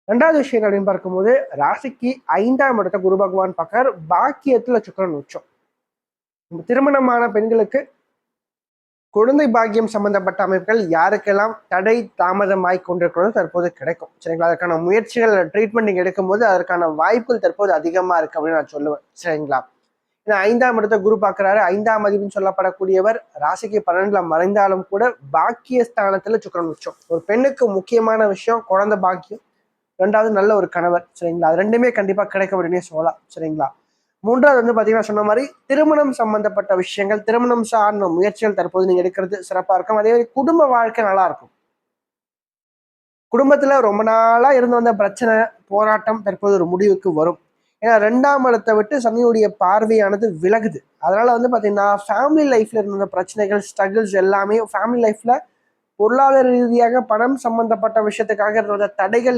ரெண்டாவது விஷயம் அப்படின்னு பார்க்கும்போது ராசிக்கு 5ஆம் இடத்தை குரு பகவான் பார்க்கறார். பாக்கியத்துல சுக்கிரன் உச்சம். திருமணமான பெண்களுக்கு குழந்தை பாக்கியம் சம்பந்தப்பட்ட அமைப்புகள் யாருக்கெல்லாம் தடை தாமதமாய் கொண்டிருக்கிறதோ தற்போது கிடைக்கும். சரிங்களா? அதற்கான முயற்சிகள் ட்ரீட்மெண்ட் நீங்க எடுக்கும்போது அதற்கான வாய்ப்புகள் தற்போது அதிகமா இருக்கு அப்படின்னு நான் சொல்லுவேன். சரிங்களா? ஏன்னா 5ஆம் இடத்தை குரு பார்க்கிறாரு. 5ஆம் அதிபதினு சொல்லப்படக்கூடியவர் ராசிக்கு 12ல மறைந்தாலும் கூட பாக்கியஸ்தானத்துல சுக்கிரன் உச்சம். ஒரு பெண்ணுக்கு முக்கியமான விஷயம் குழந்தை பாக்கியம், ரெண்டாவது நல்ல ஒரு கணவர். சரிங்களா? அது ரெண்டுமே கண்டிப்பா கிடைக்க அப்படின்னே சொல்லலாம். சரிங்களா? மூன்றாவது வந்து பாத்தீங்கன்னா சொன்ன மாதிரி திருமணம் சம்பந்தப்பட்ட விஷயங்கள், திருமணம் சார்ந்த முயற்சிகள் தற்போது நீங்க எடுக்கிறது சிறப்பா இருக்கும். அதே மாதிரி குடும்ப வாழ்க்கை நல்லா இருக்கும். குடும்பத்துல ரொம்ப நாளா இருந்து வந்த பிரச்சனை, போராட்டம் தற்போது ஒரு முடிவுக்கு வரும். ஏன்னா 2ஆம் இடத்தை விட்டு சனியுடைய பார்வையானது விலகுது. அதனால வந்து பாத்தீங்கன்னா ஃபேமிலி லைஃப்ல இருந்த பிரச்சனைகள், ஸ்ட்ரகிள்ஸ் எல்லாமே ஃபேமிலி லைஃப்ல பொருளாதார ரீதியாக பணம் சம்பந்தப்பட்ட விஷயத்துக்காக இருந்த தடைகள்